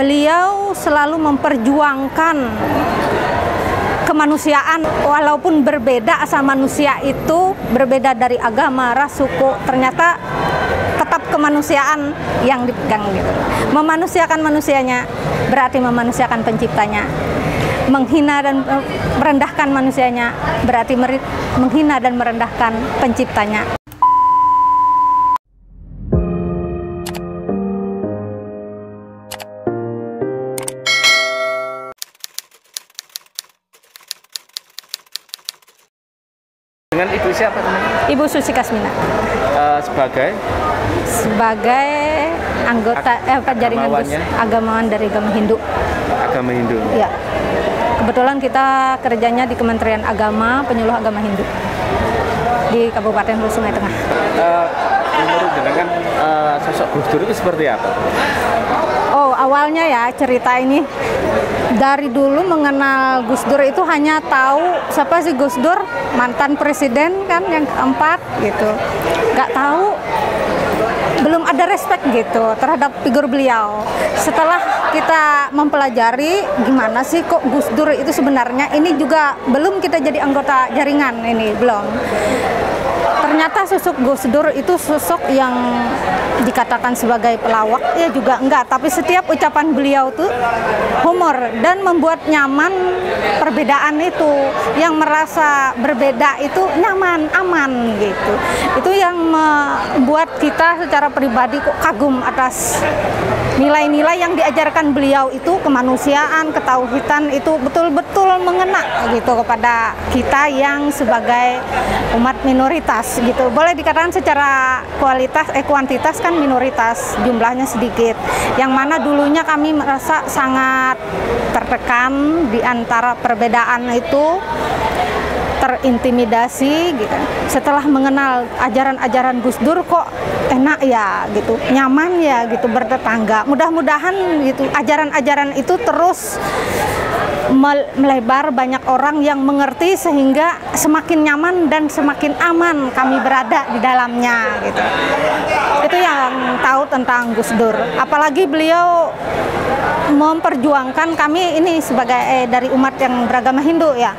Beliau selalu memperjuangkan kemanusiaan, walaupun berbeda asal manusia itu, berbeda dari agama, ras, suku, ternyata tetap kemanusiaan yang dipegang gitu. Memanusiakan manusianya berarti memanusiakan penciptanya. Menghina dan merendahkan manusianya berarti menghina dan merendahkan penciptanya. Dengan Ibu siapa namanya? Ibu Susi Kasmina. Sebagai anggota jaringan agamawan dari agama Hindu. Agama Hindu. Ya. Kebetulan kita kerjanya di Kementerian Agama, penyuluh agama Hindu di Kabupaten Hulu Sungai Tengah. Menurut jenengan sosok Gus Dur itu seperti apa? Oh, awalnya ya cerita ini dari dulu mengenal Gus Dur itu hanya tahu siapa sih Gus Dur, mantan presiden kan yang keempat gitu. Nggak tahu, belum ada respect gitu terhadap figur beliau. Setelah kita mempelajari gimana sih kok Gus Dur itu sebenarnya, ini juga belum kita jadi anggota jaringan ini, belum. Ternyata sosok Gus Dur itu sosok yang dikatakan sebagai pelawak, ya juga enggak, tapi setiap ucapan beliau tuh humor dan membuat nyaman perbedaan itu, yang merasa berbeda itu nyaman, aman gitu. Itu yang membuat kita secara pribadi kok kagum atas nilai-nilai yang diajarkan beliau itu, kemanusiaan, ketauhidan itu betul-betul mengena gitu kepada kita yang sebagai umat minoritas gitu. Boleh dikatakan secara kuantitas kan minoritas, jumlahnya sedikit. Yang mana dulunya kami merasa sangat tertekan di antara perbedaan itu, terintimidasi gitu. Setelah mengenal ajaran-ajaran Gus Dur kok enak ya gitu, nyaman ya gitu bertetangga. Mudah-mudahan gitu ajaran-ajaran itu terus melebar, banyak orang yang mengerti sehingga semakin nyaman dan semakin aman kami berada di dalamnya gitu. Itu yang tahu tentang Gus Dur. Apalagi beliau memperjuangkan kami ini sebagai dari umat yang beragama Hindu ya.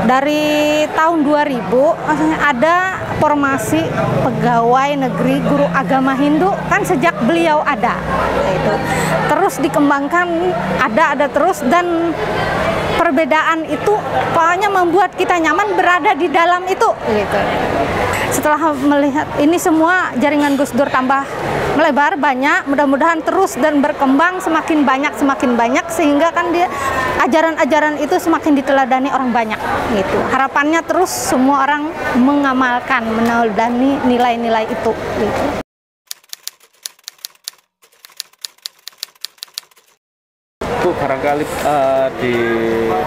Dari tahun 2000 ada formasi pegawai negeri guru agama Hindu kan sejak beliau ada itu. Terus dikembangkan ada terus, dan perbedaan itu pokoknya membuat kita nyaman berada di dalam itu gitu. Setelah melihat ini semua, jaringan Gus Dur tambah melebar banyak, mudah-mudahan terus dan berkembang semakin banyak sehingga kan dia ajaran-ajaran itu semakin diteladani orang banyak gitu. Harapannya terus semua orang mengamalkan, meneladani nilai-nilai itu gitu. Bu, barangkali di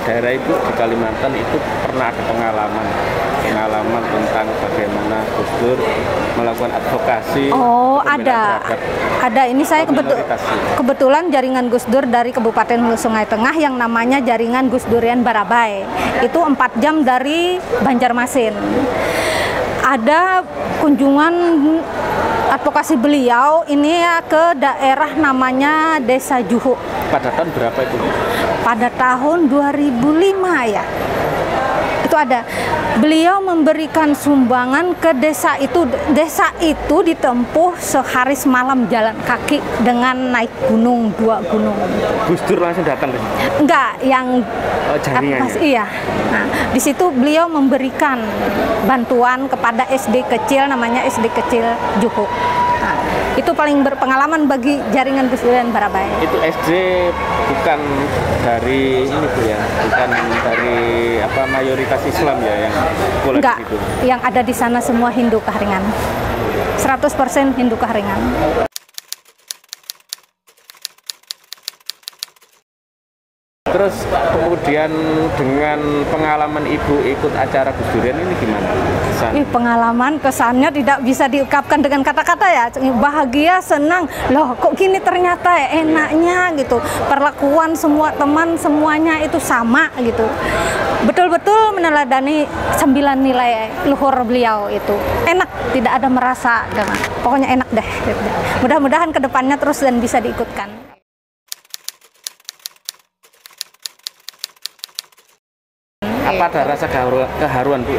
daerah Ibu di Kalimantan itu pernah ada pengalaman tentang bagaimana Gus Dur melakukan advokasi. Oh, ada. Ini saya kebetulan jaringan Gus Dur dari Kabupaten Hulu Sungai Tengah yang namanya jaringan Gus Durian Barabai. Itu 4 jam dari Banjarmasin. Ada kunjungan advokasi beliau ini ya ke daerah namanya Desa Juhu. Pada tahun berapa itu? Pada tahun 2005 ya. Itu ada. Beliau memberikan sumbangan ke desa itu. Desa itu ditempuh sehari semalam jalan kaki dengan naik gunung, 2 gunung. Gus Dur langsung datang ke sini? Enggak, yang jaringannya. Iya. Nah, di situ beliau memberikan bantuan kepada SD kecil namanya SD Kecil Juhu. Nah, itu paling berpengalaman bagi jaringan Gus Durian Barabai. Itu SD bukan dari ini Bu ya, bukan dari mayoritas Islam ya yang boleh enggak, gitu. Yang ada di sana semua Hindu Kahringan. 100% Hindu Kahringan. Terus kemudian dengan pengalaman Ibu ikut acara Gus Durian ini gimana? Pengalaman, kesannya tidak bisa diungkapkan dengan kata-kata ya. Bahagia, senang. Loh, kok gini ternyata ya, enaknya gitu. Perlakuan semua teman semuanya itu sama gitu. Betul-betul meneladani 9 nilai luhur beliau itu. Enak, tidak ada merasa. Pokoknya enak deh. Mudah-mudahan kedepannya terus dan bisa diikutkan. Apa ada rasa keharuan Bu?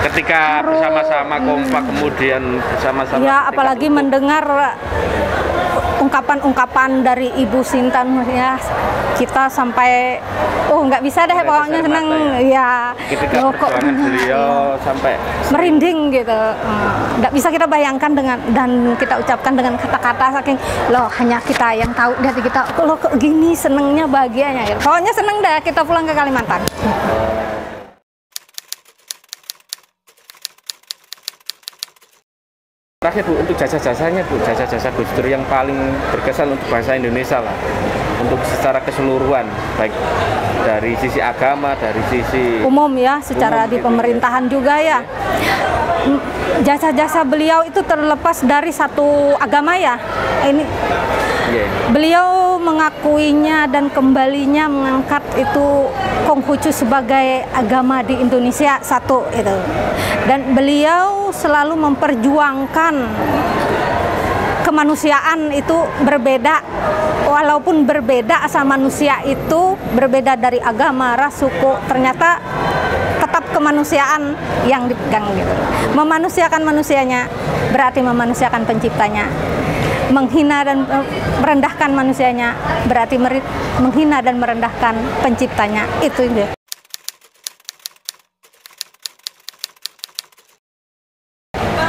Ketika bersama-sama kompak kemudian bersama-sama. Ya, apalagi mendengar ungkapan-ungkapan dari Ibu Sintan, ya kita sampai nggak bisa deh pokoknya seneng ya. Ketika perjuangan beliau sampai merinding gitu, nggak bisa kita bayangkan dan kita ucapkan dengan kata-kata saking hanya kita yang tahu dari kita kok gini senengnya bahagianya gitu. Pokoknya seneng deh kita pulang ke Kalimantan. Terakhir Bu, untuk jasa-jasanya Bu, jasa-jasa Gus Dur yang paling berkesan untuk bangsa Indonesia lah, untuk secara keseluruhan, baik dari sisi agama, dari sisi umum ya, secara di pemerintahan juga ya. Jasa-jasa beliau itu terlepas dari satu agama ya. Ini beliau mengakuinya dan kembalinya mengangkat itu Konghucu sebagai agama di Indonesia satu itu. Dan beliau selalu memperjuangkan kemanusiaan itu berbeda, walaupun berbeda asal manusia itu berbeda dari agama, ras, suku, ternyata tetap kemanusiaan yang dipegang gitu. Memanusiakan manusianya berarti memanusiakan penciptanya. Menghina dan merendahkan manusianya berarti menghina dan merendahkan penciptanya. Itu dia.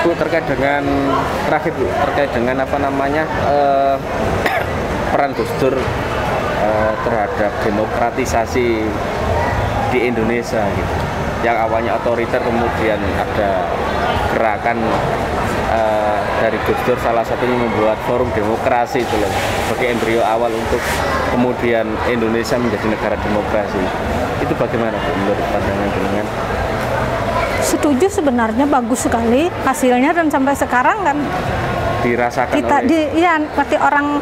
Bu, terkait dengan terakhir Bu, terkait dengan peran Gus Dur terhadap demokratisasi di Indonesia gitu. Yang awalnya otoriter kemudian ada gerakan dari Gus Dur, salah satunya membuat forum demokrasi itu loh, sebagai embrio awal untuk kemudian Indonesia menjadi negara demokrasi. Itu bagaimana Bu, menurut pandangan jenengan? Setuju, sebenarnya bagus sekali hasilnya dan sampai sekarang kan dirasakan kita berarti orang,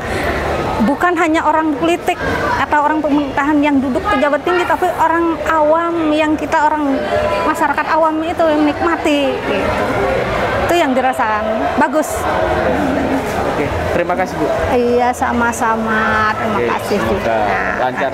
bukan hanya orang politik atau orang pemerintahan yang duduk pejabat tinggi, tapi orang awam yang orang masyarakat awam itu yang menikmati gitu. Itu yang dirasakan bagus. Oke, terima kasih Bu. Iya, sama-sama, terima kasih juga. Lancar